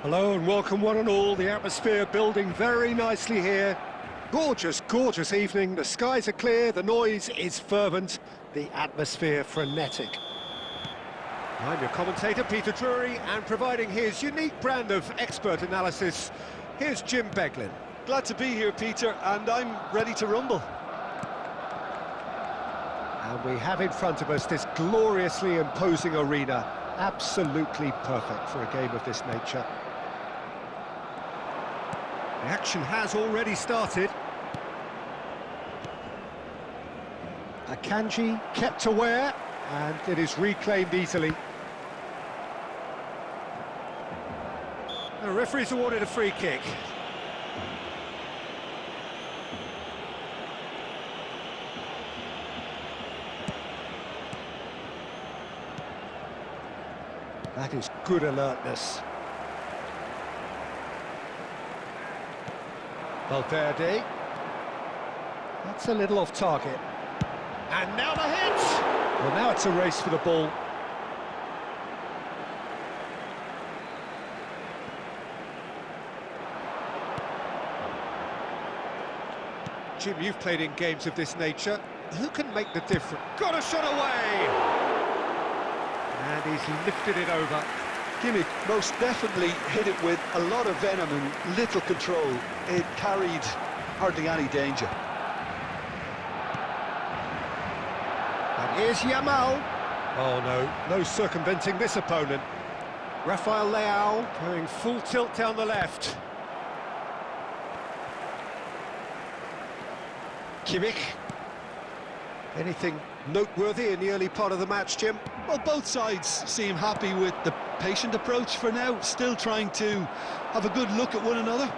Hello and welcome one and all. The atmosphere building very nicely here. Gorgeous, gorgeous evening. The skies are clear, the noise is fervent, the atmosphere frenetic. I'm your commentator, Peter Drury, and providing his unique brand of expert analysis, here's Jim Beglin. Glad to be here, Peter, and I'm ready to rumble. And we have in front of us this gloriously imposing arena, absolutely perfect for a game of this nature. The action has already started. Akanji kept aware, and it is reclaimed easily. The referee's awarded a free kick. That is good alertness. Valverde. That's a little off target. And now the hit! Well, now it's a race for the ball. Jim, you've played in games of this nature. Who can make the difference? Got a shot away! And he's lifted it over. Kimmich most definitely hit it with a lot of venom and little control. It carried hardly any danger. And here's Yamal. Oh no, no circumventing this opponent. Rafael Leao going full tilt down the left. Kimmich. Anything noteworthy in the early part of the match, Jim? Well, both sides seem happy with the patient approach for now, still trying to have a good look at one another.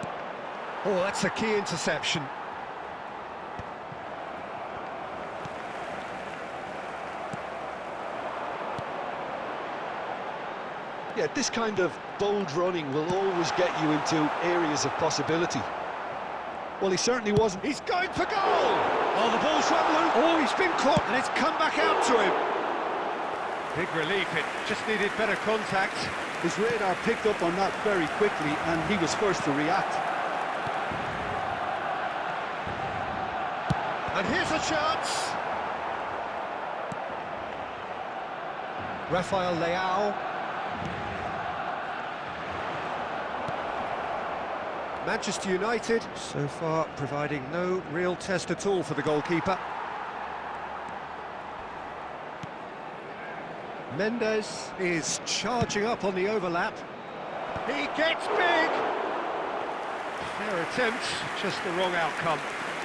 Oh, that's a key interception. Yeah, this kind of bold running will always get you into areas of possibility. Well, he certainly wasn't. He's going for goal! Oh, the ball's run loose. Oh, he's been caught and it's come back out to him. Big relief, it just needed better contact. His radar picked up on that very quickly and he was first to react. And here's a chance. Rafael Leao. Manchester United, so far providing no real test at all for the goalkeeper. Mendes is charging up on the overlap. He gets big! Their attempt, just the wrong outcome.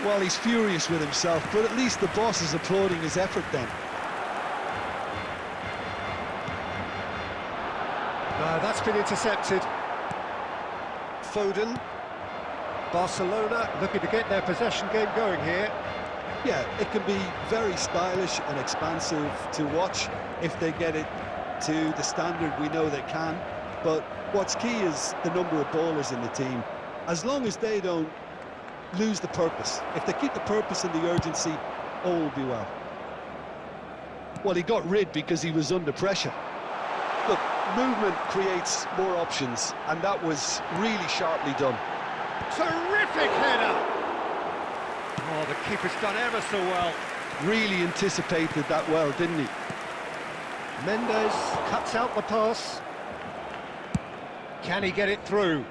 Well, he's furious with himself, but at least the boss is applauding his effort then. No, that's been intercepted. Foden. Barcelona looking to get their possession game going here. Yeah, it can be very stylish and expansive to watch if they get it to the standard we know they can. But what's key is the number of ballers in the team. As long as they don't lose the purpose, if they keep the purpose and the urgency, all will be well. Well, he got rid because he was under pressure. Look, movement creates more options, and that was really sharply done. Terrific header! Oh, the keeper's done ever so well. Really anticipated that well, didn't he? Mendes cuts out the pass. Can he get it through?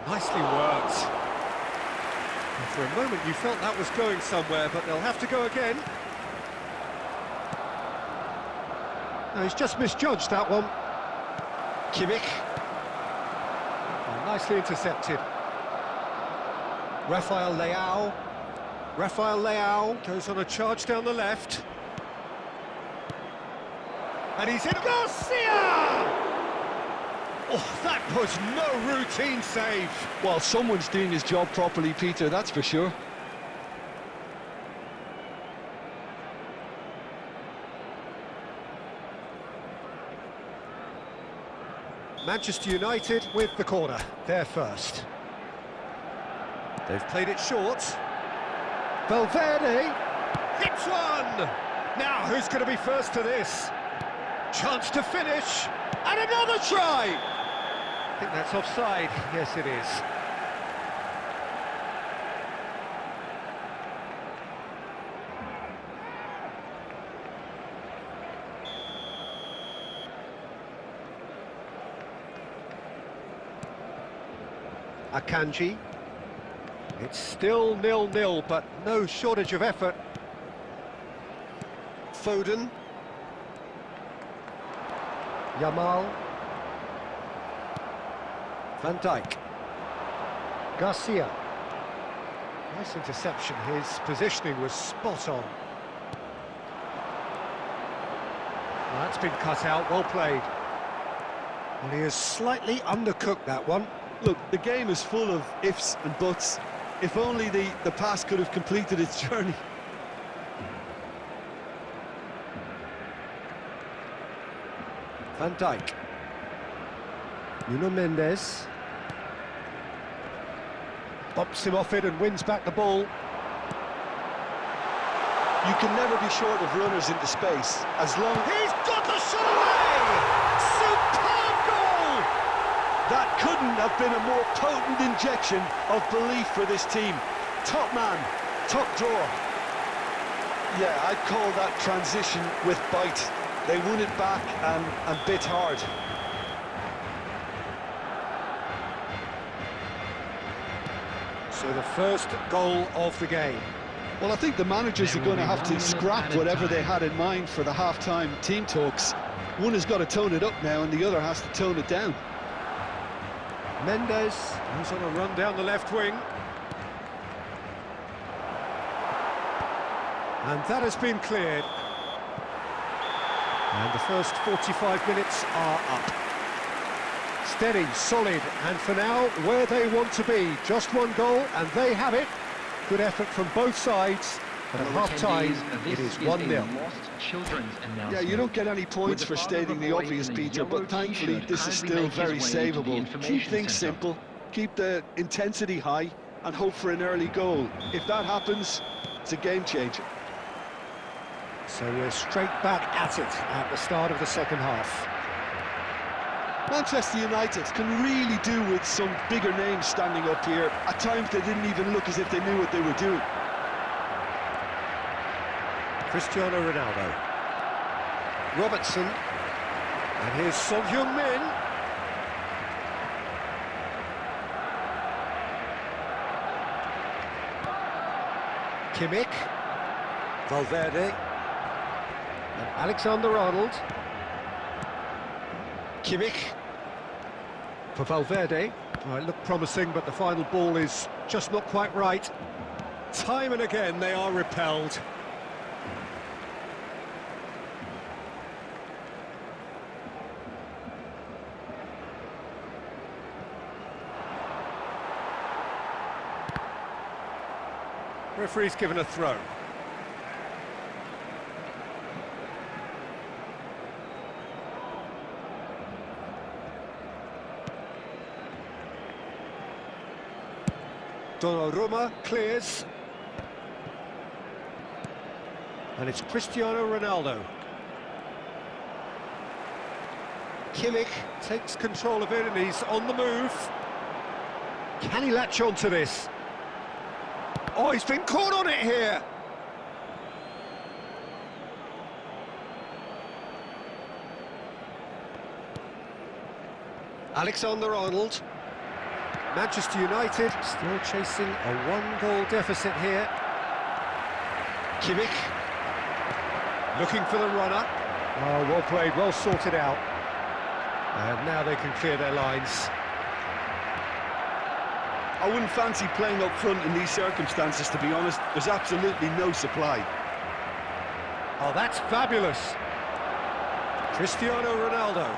Nicely worked. And for a moment you felt that was going somewhere, but they'll have to go again. No, he's just misjudged that one. Kimmich. Oh, nicely intercepted. Rafael Leao goes on a charge down the left. And he's in. Garcia! Oh, that was no routine save. Well, someone's doing his job properly, Peter, that's for sure. Manchester United with the corner, they're first. They've played it short. Valverde hits one! Now, who's going to be first to this? Chance to finish, and another try! I think that's offside. Yes, it is. Akanji. It's still 0-0, but no shortage of effort. Foden. Yamal. Van Dijk. Garcia. Nice interception. His positioning was spot on. Well, that's been cut out. Well played. Well, he has slightly undercooked that one. Look, the game is full of ifs and buts. If only the pass could have completed its journey. Van Dijk. Nuno Mendes. Bumps him off it and wins back the ball. You can never be short of runners into space, as long... He's got the shot away! Superb goal! That couldn't have been a more potent injection of belief for this team. Top man, top draw. Yeah, I'd call that transition with bite. They won it back and bit hard. So the first goal of the game. Well, I think the managers are going to have to scrap whatever they had in mind for the half-time team talks. One has got to tone it up now and the other has to tone it down. Mendes goes on a run down the left wing. And that has been cleared. And the first 45 minutes are up. Steady, solid, and for now, where they want to be. Just one goal, and they have it. Good effort from both sides. But at half-time, it is 1-0. Yeah, you don't get any points for stating the obvious, Peter, but thankfully this is still very savable. Keep things simple, keep the intensity high, and hope for an early goal. If that happens, it's a game changer. So we're straight back at it at the start of the second half. Manchester United can really do with some bigger names standing up here. At times they didn't even look as if they knew what they were doing. Cristiano Ronaldo. Robertson. And here's Son Heung-min. Kimmich. Valverde. And Alexander-Arnold. Kimmich. For Valverde. Well, it looked promising, but the final ball is just not quite right. Time and again, they are repelled. Referee's given a throw. Donnarumma clears. And it's Cristiano Ronaldo. Kimmich takes control of it and he's on the move. Can he latch on to this? Oh, he's been caught on it here. Alexander-Arnold. Manchester United still chasing a one-goal deficit here. Kimmich. Looking for the runner. Oh, well played, well sorted out. And now they can clear their lines. I wouldn't fancy playing up front in these circumstances, to be honest. There's absolutely no supply. Oh, that's fabulous. Cristiano Ronaldo.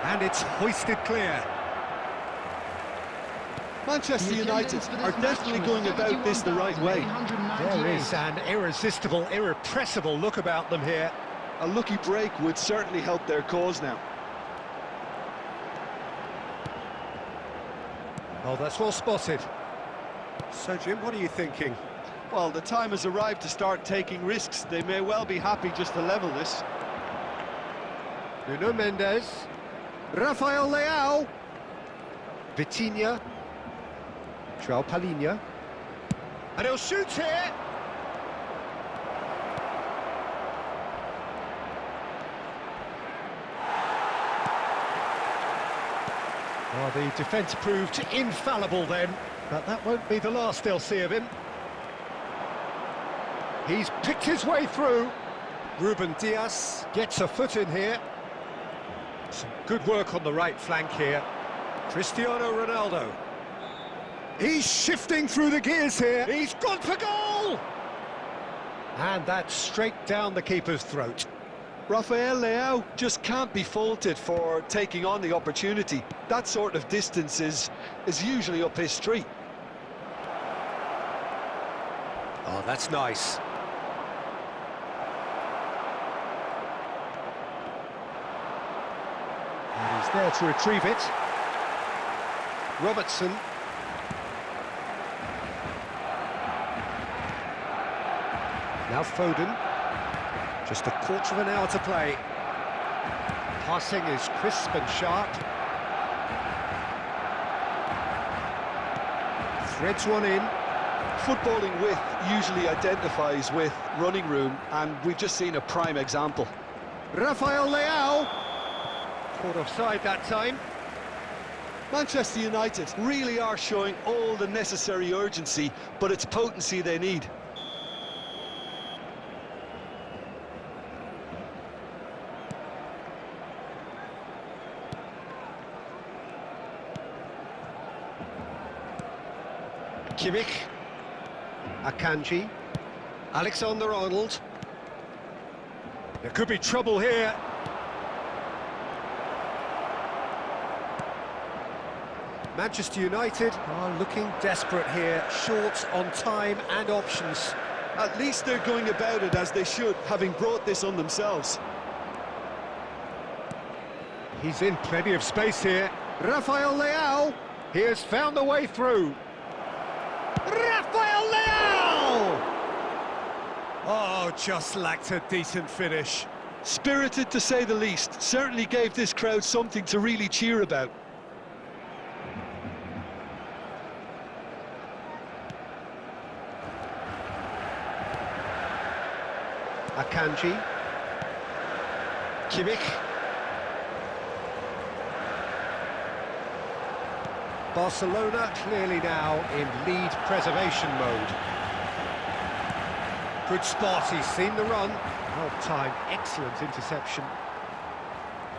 And it's hoisted clear. Manchester United are definitely going about this the right way. There is an irresistible, irrepressible look about them here. A lucky break would certainly help their cause now. Oh, that's well spotted. So, Jim, what are you thinking? Well, the time has arrived to start taking risks. They may well be happy just to level this. Nuno Mendes. Rafael Leao. Vitinha. João Palhinha. And he'll shoot here. Oh, the defence proved infallible then, but that won't be the last they'll see of him. He's picked his way through. Ruben Dias gets a foot in here. Some good work on the right flank here. Cristiano Ronaldo. He's shifting through the gears here. He's gone for goal! And that's straight down the keeper's throat. Rafael Leao just can't be faulted for taking on the opportunity. That sort of distance is usually up his street. Oh, that's nice. And he's there to retrieve it. Robertson. Now Foden. Just a quarter of an hour to play. Passing is crisp and sharp. Threads one in. Footballing width usually identifies with running room, and we've just seen a prime example. Rafael Leao. Caught offside that time. Manchester United really are showing all the necessary urgency, but it's potency they need. Kimmich, Akanji, Alexander-Arnold. There could be trouble here. Manchester United are looking desperate here, short on time and options. At least they're going about it as they should, having brought this on themselves. He's in plenty of space here. Rafael Leao, he has found the way through. Rafael Leao! Oh, just lacked a decent finish. Spirited to say the least, certainly gave this crowd something to really cheer about. Akanji. Kimmich. Barcelona clearly now in lead preservation mode. Good spot, he's seen the run. Well timed, excellent interception.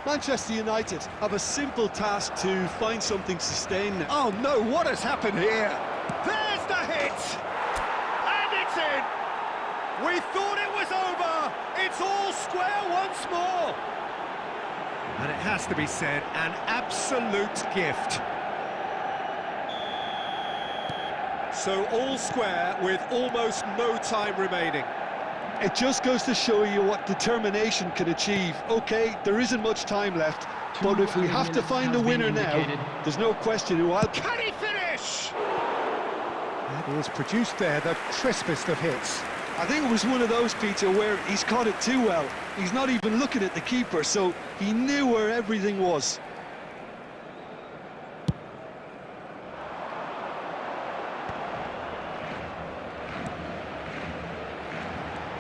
Manchester United have a simple task to find something sustained now. Oh no, what has happened here? There's the hit! And it's in! We thought it was over! It's all square once more! And it has to be said, an absolute gift. So all square with almost no time remaining. It just goes to show you what determination can achieve. Okay, there isn't much time left, but if we have to find a winner now, there's no question who I'll... Can he finish? That is produced there, the crispest of hits. I think it was one of those, Peter, where he's caught it too well. He's not even looking at the keeper, so he knew where everything was.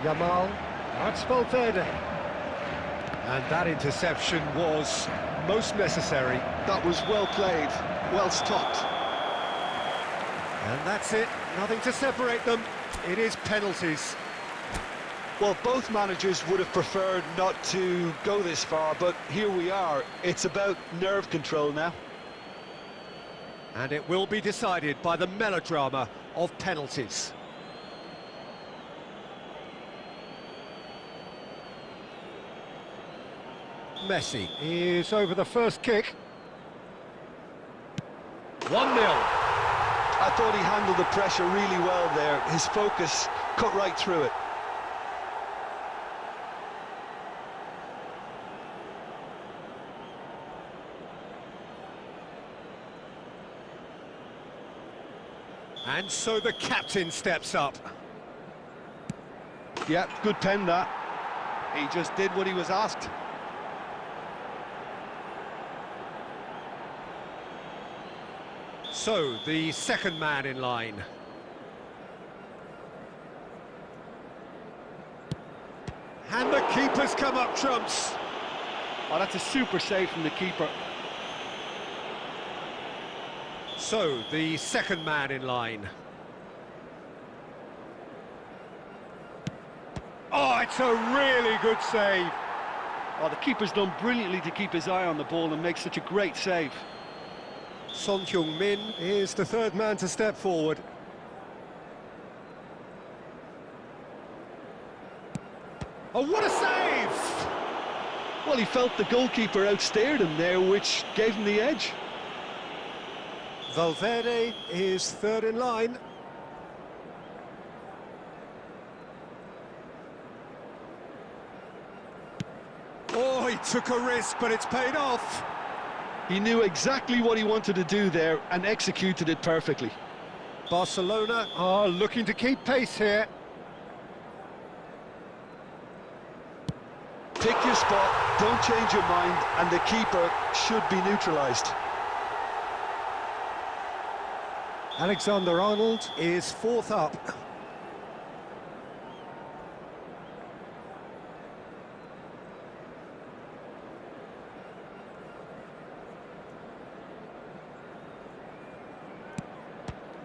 Yamal, that's Valverde. And that interception was most necessary. That was well played, well stopped. And that's it, nothing to separate them. It is penalties. Well, both managers would have preferred not to go this far, but here we are. It's about nerve control now. And it will be decided by the melodrama of penalties. Messi is over the first kick. 1-0. I thought he handled the pressure really well there. His focus cut right through it. And so the captain steps up. Yeah, good pen that. He just did what he was asked. So, the second man in line. And the keeper's come up trumps. Oh, that's a super save from the keeper. So, the second man in line. Oh, it's a really good save. Oh, the keeper's done brilliantly to keep his eye on the ball and make such a great save. Son Heung-min is the third man to step forward. Oh, what a save! Well, he felt the goalkeeper outsteered him there, which gave him the edge. Valverde is third in line. Oh, he took a risk, but it's paid off. He knew exactly what he wanted to do there and executed it perfectly. Barcelona are looking to keep pace here. Pick your spot, don't change your mind, and the keeper should be neutralised. Alexander-Arnold is fourth up.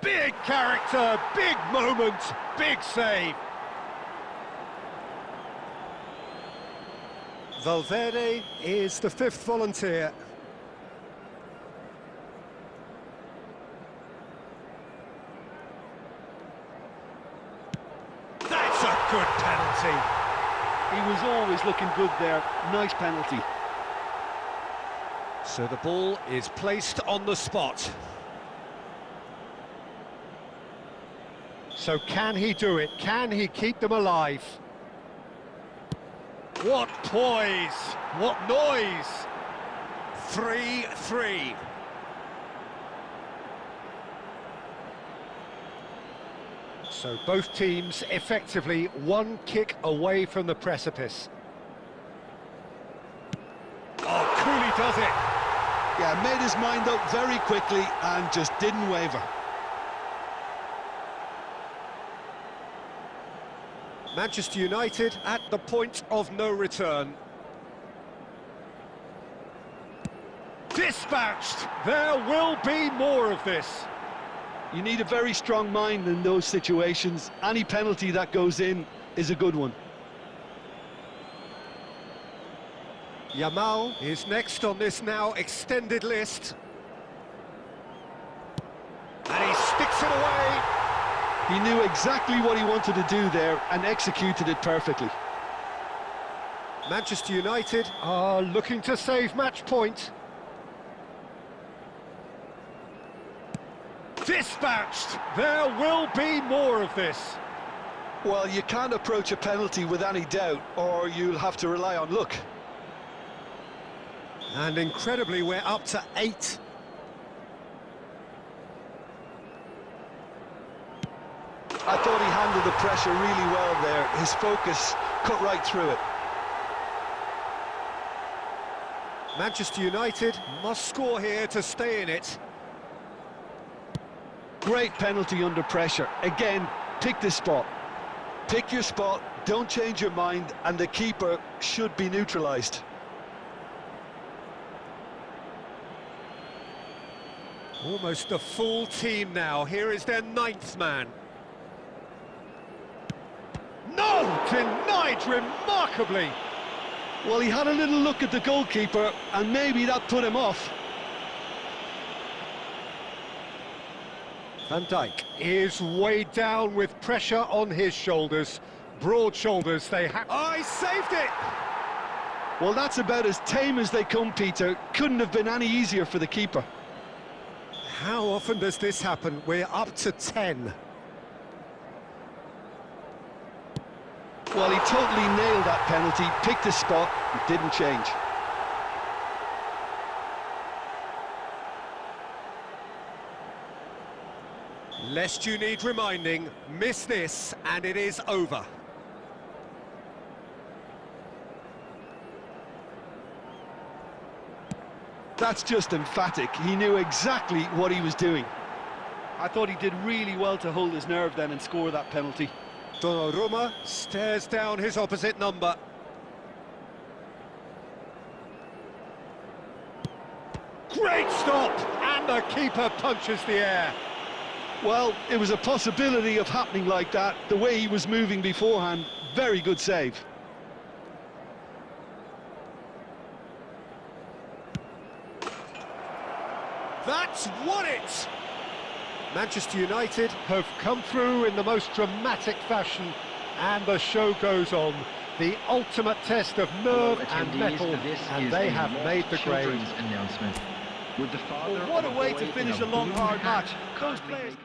Big character, big moment, big save. Valverde is the fifth volunteer. That's a good penalty. He was always looking good there. Nice penalty. So the ball is placed on the spot. So can he do it? Can he keep them alive? What poise! What noise! 3-3. So both teams effectively one kick away from the precipice. Oh, Cooley does it! Yeah, made his mind up very quickly and just didn't waver. Manchester United at the point of no return. Dispatched! There will be more of this. You need a very strong mind in those situations. Any penalty that goes in is a good one. Yamal is next on this now extended list. And he sticks it away. He knew exactly what he wanted to do there and executed it perfectly. Manchester United are looking to save match point. Dispatched! There will be more of this. Well, you can't approach a penalty with any doubt, or you'll have to rely on luck. And incredibly, we're up to 8. I thought he handled the pressure really well there. His focus cut right through it. Manchester United must score here to stay in it. Great penalty under pressure. Again, pick the spot. Pick your spot, don't change your mind, and the keeper should be neutralised. Almost the full team now. Here is their 9th man. No! Denied remarkably! Well, he had a little look at the goalkeeper, and maybe that put him off. Van Dijk is weighed down with pressure on his shoulders. Broad shoulders they have. Oh, he saved it! Well, that's about as tame as they come, Peter. Couldn't have been any easier for the keeper. How often does this happen? We're up to 10. Well, he totally nailed that penalty, picked his spot, and didn't change. Lest you need reminding, miss this and it is over. That's just emphatic. He knew exactly what he was doing. I thought he did really well to hold his nerve then and score that penalty. Donnarumma stares down his opposite number. Great stop! And the keeper punches the air. Well, it was a possibility of happening like that. The way he was moving beforehand, very good save. That's won it! Manchester United have come through in the most dramatic fashion, and the show goes on. The ultimate test of nerve and mettle, and they have made the grade. Well, what a way to finish a long, hard match. Those players...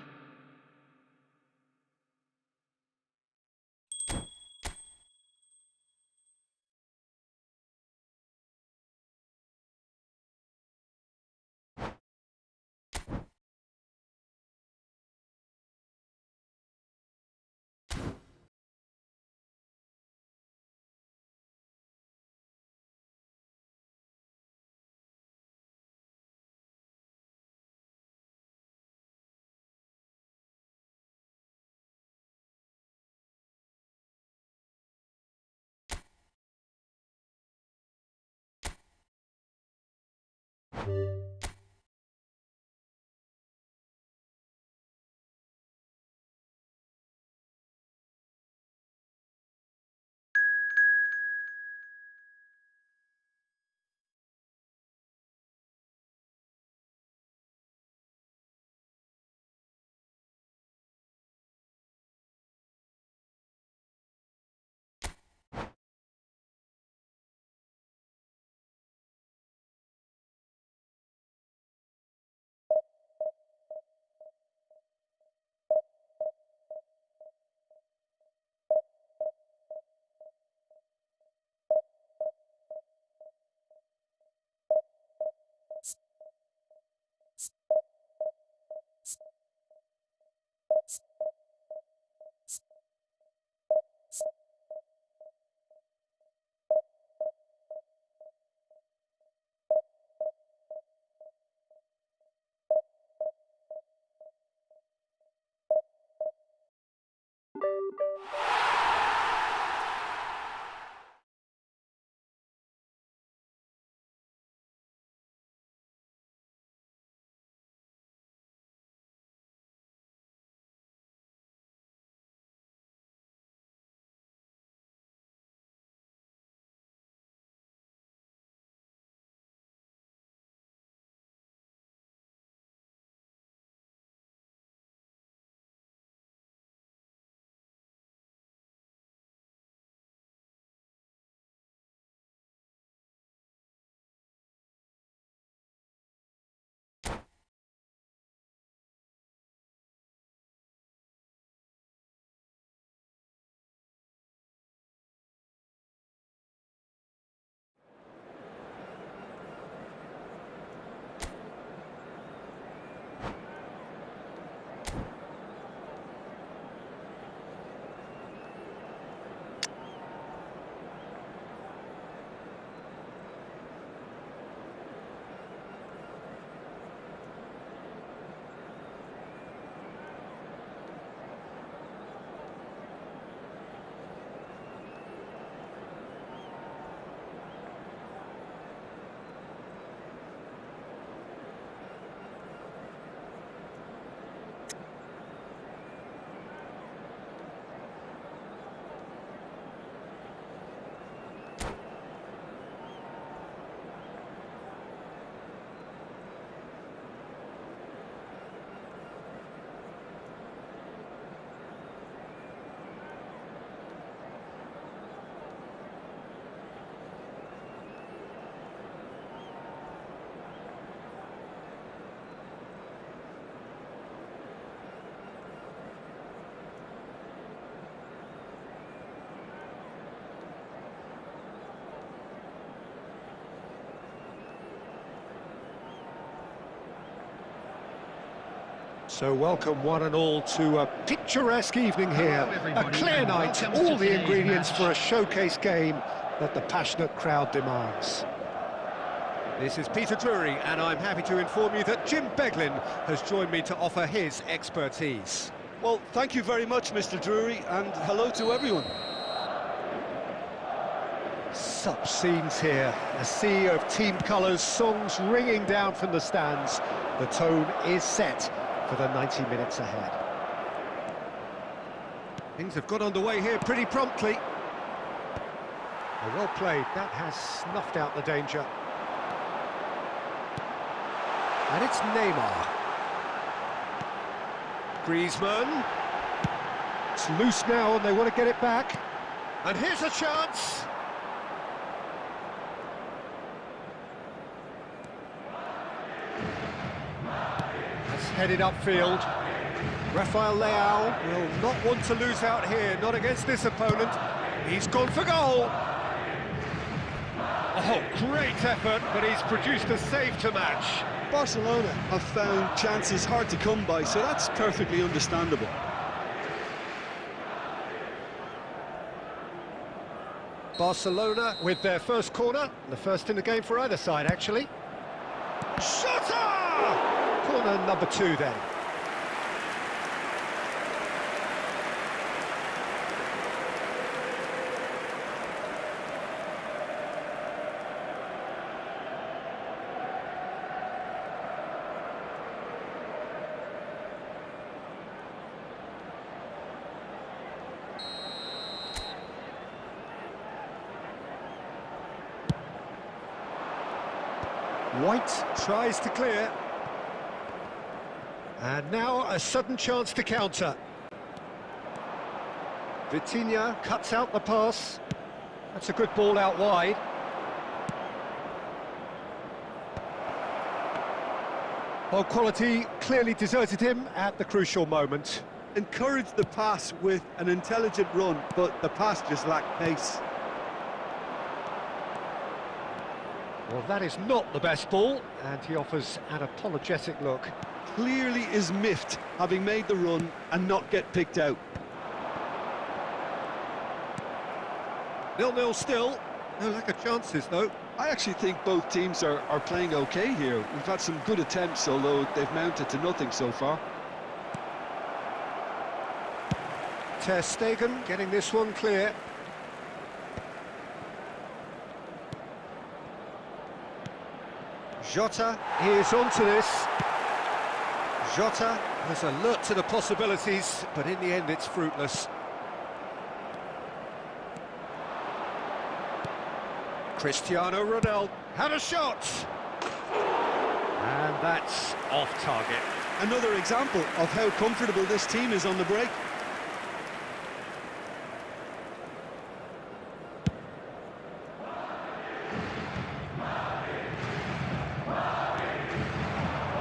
So welcome one and all to a picturesque evening here. A clear night, all the ingredients for a showcase game that the passionate crowd demands. This is Peter Drury, and I'm happy to inform you that Jim Beglin has joined me to offer his expertise. Well, thank you very much, Mr. Drury, and hello to everyone. Such scenes here, a sea of team colours, songs ringing down from the stands. The tone is set for the 90 minutes ahead. Things have got underway here pretty promptly. Well played, that has snuffed out the danger. And it's Neymar. Griezmann. It's loose now and they want to get it back. And here's a chance. That's headed upfield. Rafael Leao will not want to lose out here, not against this opponent. He's gone for goal. Oh, great effort, but he's produced a save to match. Barcelona have found chances hard to come by, so that's perfectly understandable. Barcelona with their first corner, the first in the game for either side, actually. Shooter! Corner number 2 then. White tries to clear. And now a sudden chance to counter. Vitinha cuts out the pass. That's a good ball out wide. Well, quality clearly deserted him at the crucial moment. Encouraged the pass with an intelligent run, but the pass just lacked pace. Well, that is not the best ball, and he offers an apologetic look. Clearly is miffed, having made the run and not get picked out. 0-0 still. No lack of chances, though. I actually think both teams are playing okay here. We've had some good attempts, although they've mounted to nothing so far. Ter Stegen getting this one clear. Jota is onto this. Jota was alert to the possibilities, but in the end it's fruitless. Cristiano Ronaldo had a shot. And that's off target. Another example of how comfortable this team is on the break.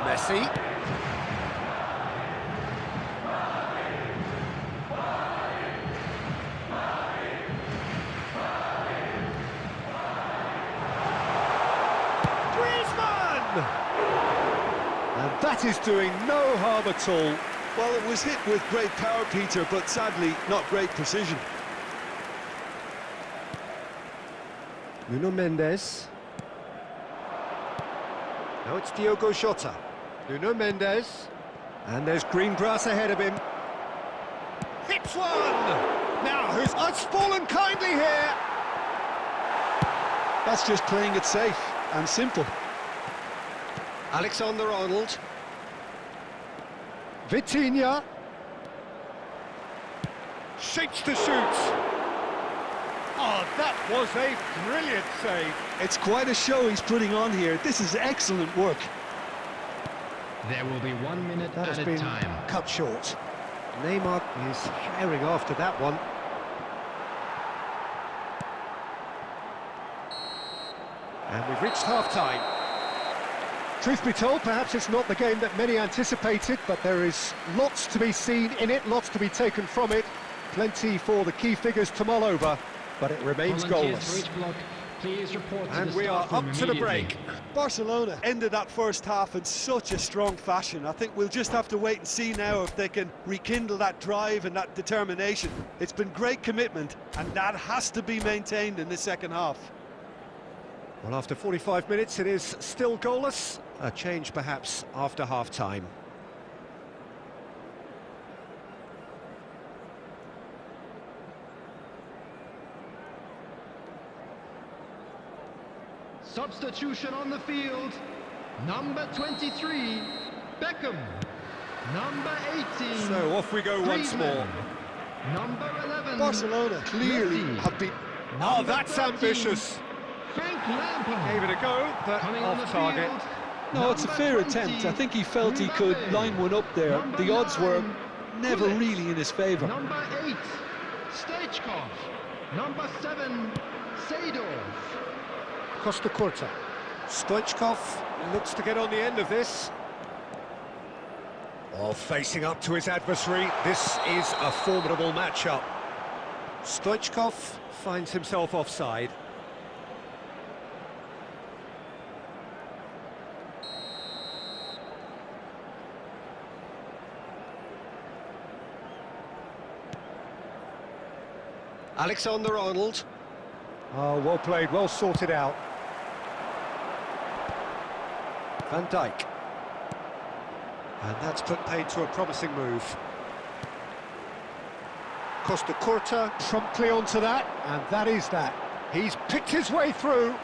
Messi. Griezmann! And that is doing no harm at all. Well, it was hit with great power, Peter, but sadly not great precision. Nuno Mendes. Now it's Diogo Jota. Nuno Mendes. And there's green grass ahead of him. Hits one! Now, it's fallen kindly here? That's just playing it safe and simple. Alexander-Arnold. Vitinha. Shapes to shoot. Oh, that was a brilliant save. It's quite a show he's putting on here. This is excellent work. There will be 1 minute That at has a been time. cut short. Neymar is firing after that one. And we've reached half-time. Truth be told, perhaps it's not the game that many anticipated, but there is lots to be seen in it, lots to be taken from it. Plenty for the key figures to mull over, but it remains Volunteers goalless. for each block, Please report to And the we are staff room up to the immediately. break. Barcelona ended that first half in such a strong fashion. I think we'll just have to wait and see now if they can rekindle that drive and that determination. It's been great commitment, and that has to be maintained in the second half. Well, after 45 minutes, it is still goalless. A change, perhaps, after half-time. Substitution on the field. Number 23, Beckham. Number 18. So off we go once Griezmann. more. Number 11. Barcelona clearly Messi. have been... Oh, Number that's 13, ambitious. Frank Lampard. Gave it a go, but Coming on the off target. field. No, it's a Number fair 20, attempt. I think he felt he could Mbappé. line one up there. Number The odds were 9, never Gullit. really in his favour. Number 8, Stoichkov. Number 7, Seedorf. Costa Curta. Stoichkov looks to get on the end of this. Oh, facing up to his adversary. This is a formidable matchup. Stoichkov finds himself offside. Alexander-Arnold. Oh, well played, well sorted out. Van Dijk. And that's put paid to a promising move. Costa Curta promptly onto that, and that is that. He's picked his way through.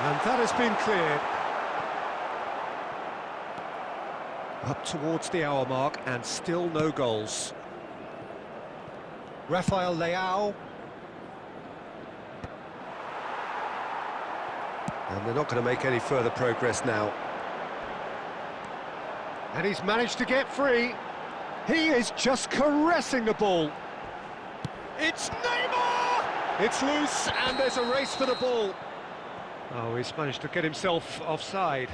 And that has been cleared. Up towards the hour mark, and still no goals. Rafael Leao. And they're not going to make any further progress now. And he's managed to get free. He is just caressing the ball. It's Neymar! It's loose, and there's a race for the ball. Oh, he's managed to get himself offside.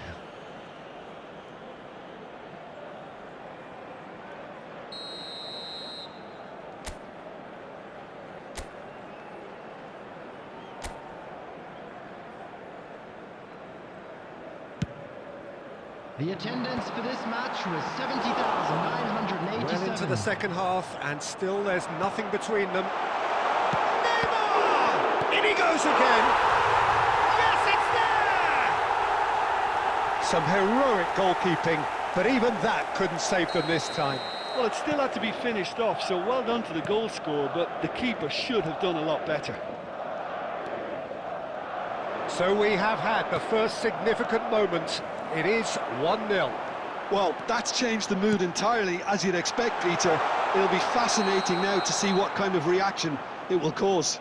The attendance for this match was 70,987. Well into the second half, and still there's nothing between them. Neymar! In he goes again! Yes, it's there! Some heroic goalkeeping, but even that couldn't save them this time. Well, it still had to be finished off, so well done to the goal scorer, but the keeper should have done a lot better. So we have had the first significant moment. It is 1-0. Well, that's changed the mood entirely, as you'd expect, Peter. It'll be fascinating now to see what kind of reaction it will cause.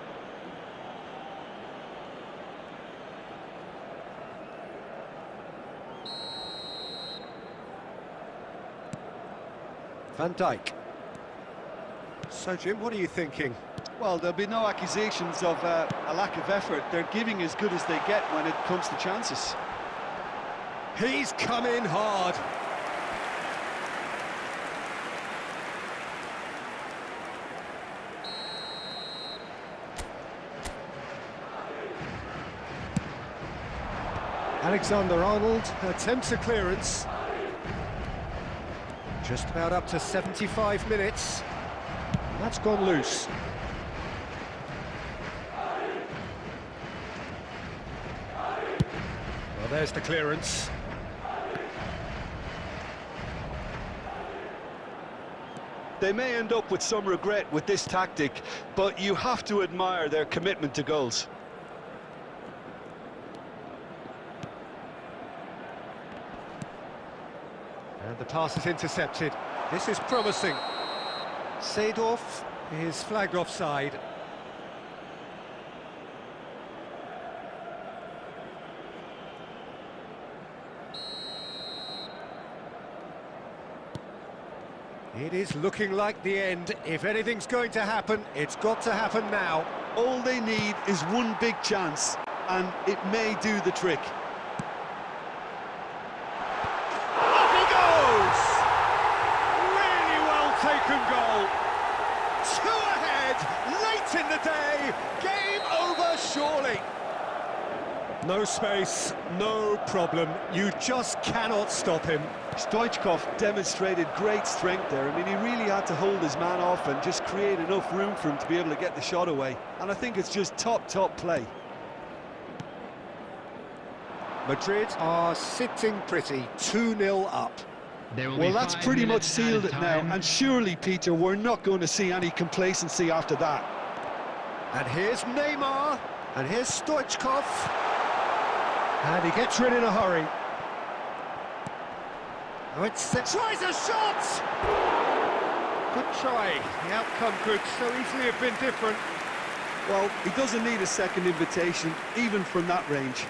Van Dijk. So, Jim, what are you thinking? Well, there'll be no accusations of a lack of effort. They're giving as good as they get when it comes to chances. He's come in hard. Alexander-Arnold attempts a clearance. Just about up to 75 minutes. That's gone loose. Well, there's the clearance. They may end up with some regret with this tactic, but you have to admire their commitment to goals. And the pass is intercepted. This is promising. Seedorf is flagged offside. It is looking like the end. If anything's going to happen, it's got to happen now. All they need is one big chance, and it may do the trick. Off he goes! Really well taken goal. 2 ahead, late in the day. Game over shortly. No space, no problem. You just cannot stop him. Stoichkov demonstrated great strength there. I mean, he really had to hold his man off and just create enough room for him to be able to get the shot away. And I think it's just top play. Madrid are sitting pretty, 2-0 up. Well, that's pretty much sealed it now. And surely, Peter, we're not going to see any complacency after that. And here's Neymar, and here's Stoichkov. And he gets rid in a hurry. Oh, tries a shot! Good try. The outcome could so easily have been different. Well, he doesn't need a second invitation, even from that range.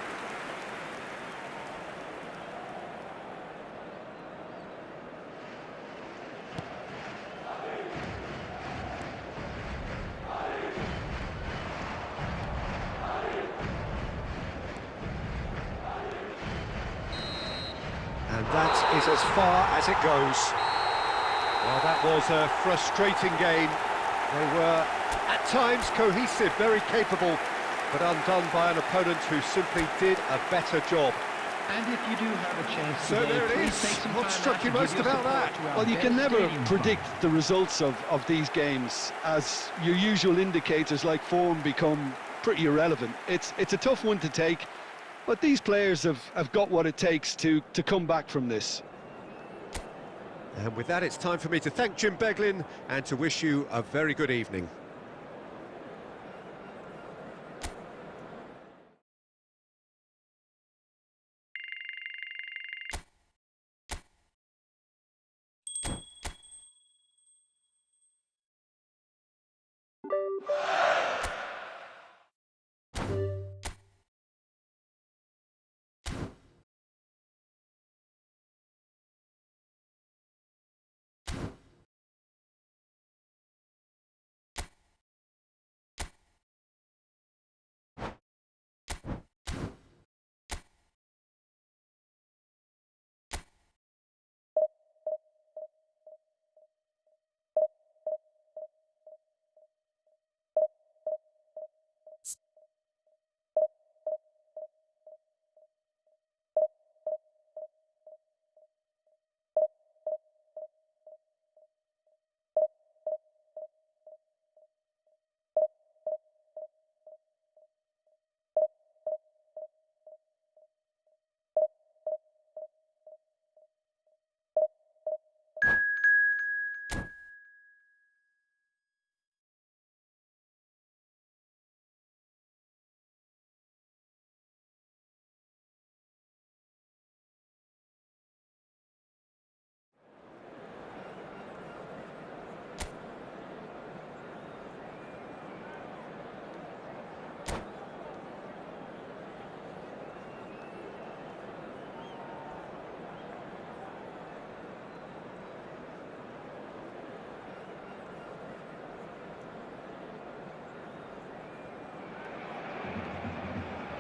And that is as far as it goes. Well, that was a frustrating game. They were, at times, cohesive, very capable, but undone by an opponent who simply did a better job. And if you do have a chance So today, there it please is. take some What time struck out you to give most your about support that? to our Well, you can best never stadium predict partner. the results of these games, as your usual indicators like form become pretty irrelevant. It's a tough one to take, but these players have got what it takes to come back from this. And with that, it's time for me to thank Jim Beglin and to wish you a very good evening.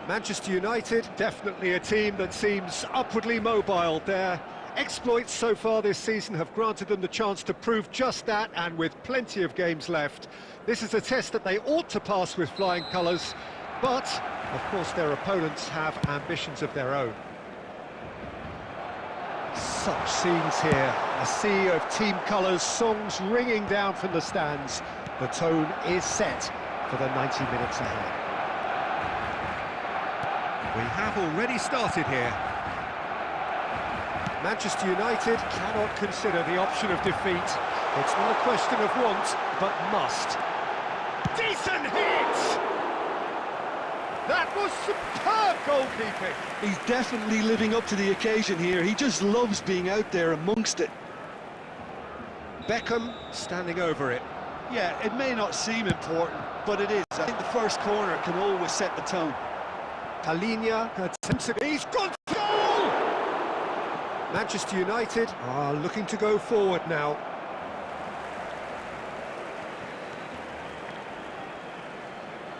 Manchester United, definitely a team that seems upwardly mobile. Their exploits so far this season have granted them the chance to prove just that, and with plenty of games left. This is a test that they ought to pass with flying colours, but, of course, their opponents have ambitions of their own. Such scenes here, a sea of team colours, songs ringing down from the stands. The tone is set for the 90 minutes ahead. We have already started here. Manchester United cannot consider the option of defeat. It's not a question of want, but must. Decent hit! That was superb goalkeeping. He's definitely living up to the occasion here. He just loves being out there amongst it. Beckham standing over it. Yeah, it may not seem important, but it is. I think the first corner can always set the tone. Palinia attempts it. He's got goal! Manchester United are looking to go forward now.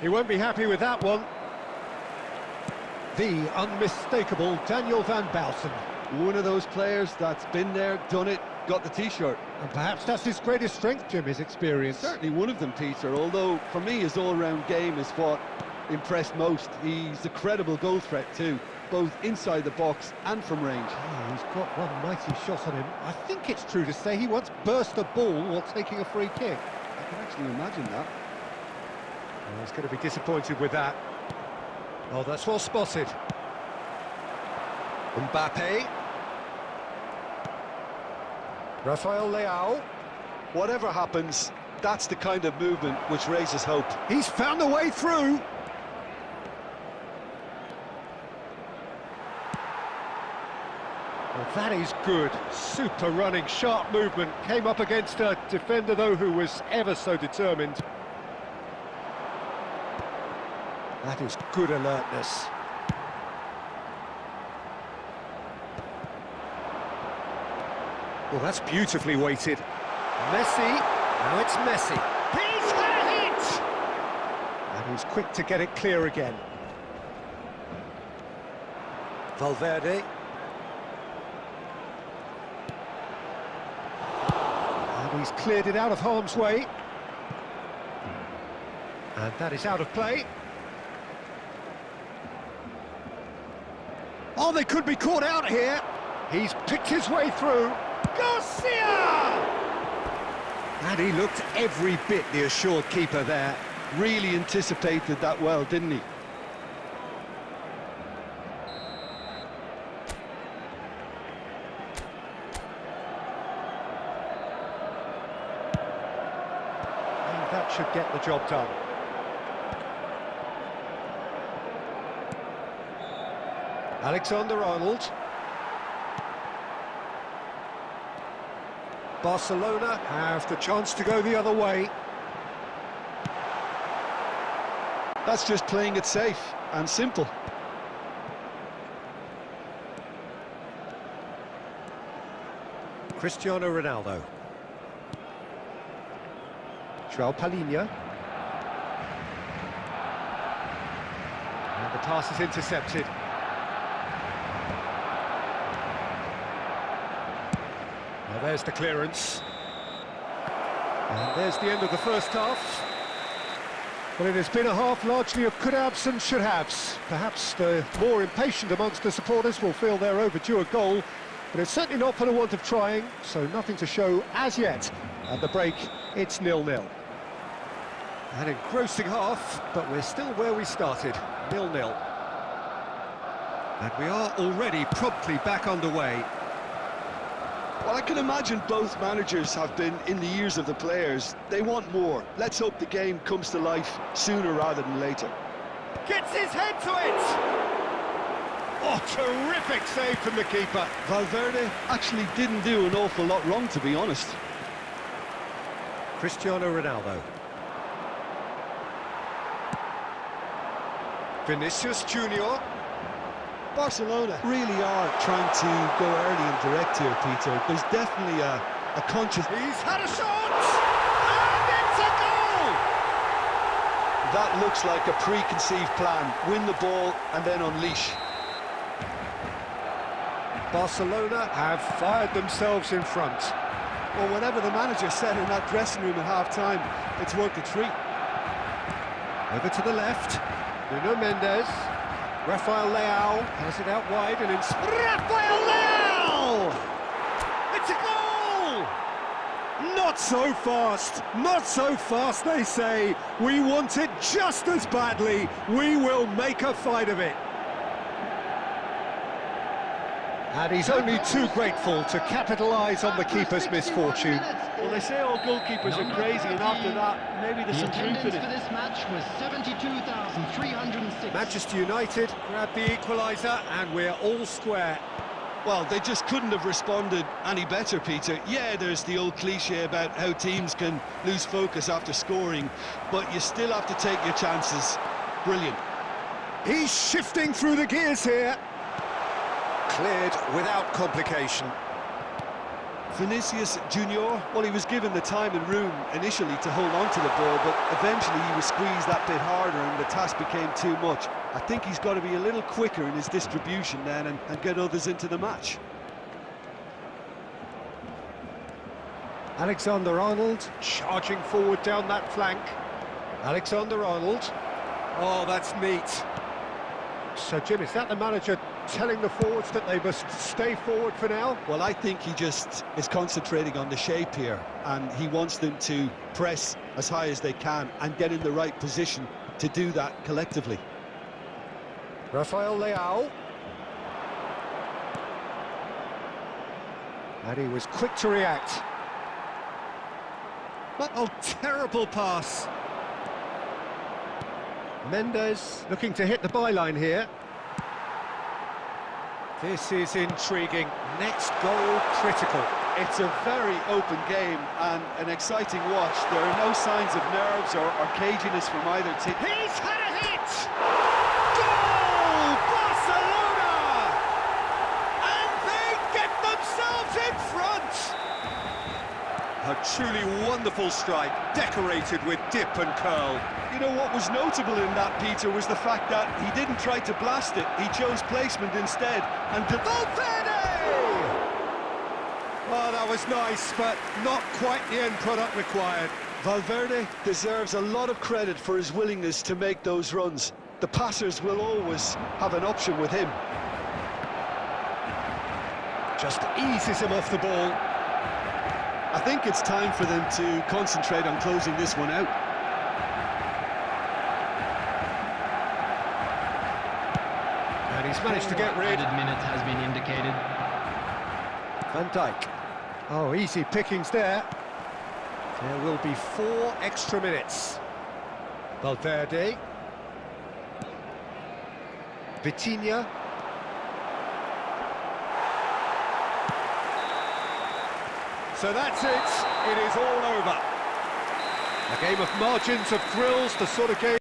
He won't be happy with that one. The unmistakable Daniel van Bouten. One of those players that's been there, done it, got the T-shirt. And perhaps that's his greatest strength, Jim, his experience. Certainly one of them, Peter, although for me his all-round game is what impressed most. He's a credible goal threat too, both inside the box and from range. Oh, he's got one mighty shot on him. I think it's true to say he once burst a ball while taking a free kick. I can actually imagine that. Oh, he's going to be disappointed with that. Oh, that's well spotted. Mbappé. Rafael Leao. Whatever happens, that's the kind of movement which raises hope. He's found a way through. Well, that is good. Super running, sharp movement. Came up against a defender, though, who was ever so determined. That is good alertness. Well, that's beautifully weighted. Messi. Now it's Messi. He's had it! And he's quick to get it clear again. Valverde. And he's cleared it out of harm's way. And that is out of play. Oh, they could be caught out here. He's picked his way through. Garcia! And he looked every bit the assured keeper there. Really anticipated that well, didn't he? And that should get the job done. Alexander-Arnold. Barcelona have the chance to go the other way. That's just playing it safe and simple. Cristiano Ronaldo. João Palhinha. And the pass is intercepted. Well, there's the clearance. And there's the end of the first half. Well, it has been a half largely of could-haves and should-haves. Perhaps the more impatient amongst the supporters will feel they're overdue a goal, but it's certainly not for the want of trying, so nothing to show as yet. At the break, it's 0-0. An engrossing half, but we're still where we started, 0-0. And we are already promptly back underway. Well, I can imagine both managers have been in the ears of the players. They want more. Let's hope the game comes to life sooner rather than later. Gets his head to it! Oh, terrific save from the keeper. Valverde actually didn't do an awful lot wrong, to be honest. Cristiano Ronaldo. Vinicius Junior. Barcelona really are trying to go early and direct here, Peter. There's definitely a conscious... He's had a shot! And it's a goal! That looks like a preconceived plan. Win the ball and then unleash. Barcelona have fired themselves in front. Well, whatever the manager said in that dressing room at half-time, it's worked a treat. Over to the left. Nuno Mendes. Rafael Leao has it out wide and it's Rafael Leao! It's a goal! Not so fast, not so fast, they say. We want it just as badly. We will make a fight of it. And he's only too grateful to capitalise on the keeper's misfortune. Well, they say all goalkeepers are crazy, and after that, maybe there's some truth in Attendance for it. this match was 72,306. Manchester United grab the equaliser and we're all square. Well, they just couldn't have responded any better, Peter. Yeah, there's the old cliche about how teams can lose focus after scoring, but you still have to take your chances. Brilliant. He's shifting through the gears here. Cleared without complication. Vinicius Junior, well, he was given the time and room initially to hold on to the ball, but eventually he was squeezed that bit harder and the task became too much. I think he's got to be a little quicker in his distribution then and get others into the match. Alexander-Arnold charging forward down that flank. Alexander-Arnold. Oh, that's neat. So, Jim, is that the manager telling the forwards that they must stay forward for now? Well, I think he just is concentrating on the shape here, and he wants them to press as high as they can and get in the right position to do that collectively. Rafael Leao. And he was quick to react. But, oh, terrible pass. Mendes looking to hit the byline here. This is intriguing. Next goal critical. It's a very open game and an exciting watch. There are no signs of nerves or caginess from either team. He's had a hit! Goal! Barcelona! And they get themselves in front! A truly wonderful strike, decorated with dip and curl. You know what was notable in that, Peter, was the fact that he didn't try to blast it. He chose placement instead. And Valverde! Oh, that was nice, but not quite the end product required. Valverde deserves a lot of credit for his willingness to make those runs. The passers will always have an option with him. Just eases him off the ball. I think it's time for them to concentrate on closing this one out. And he's managed to get rid. Added minute has been indicated. Van Dijk. Oh, easy pickings there. There will be 4 extra minutes. Valverde. Vitinha. So that's it. It is all over. A game of margins, of thrills, the sort of game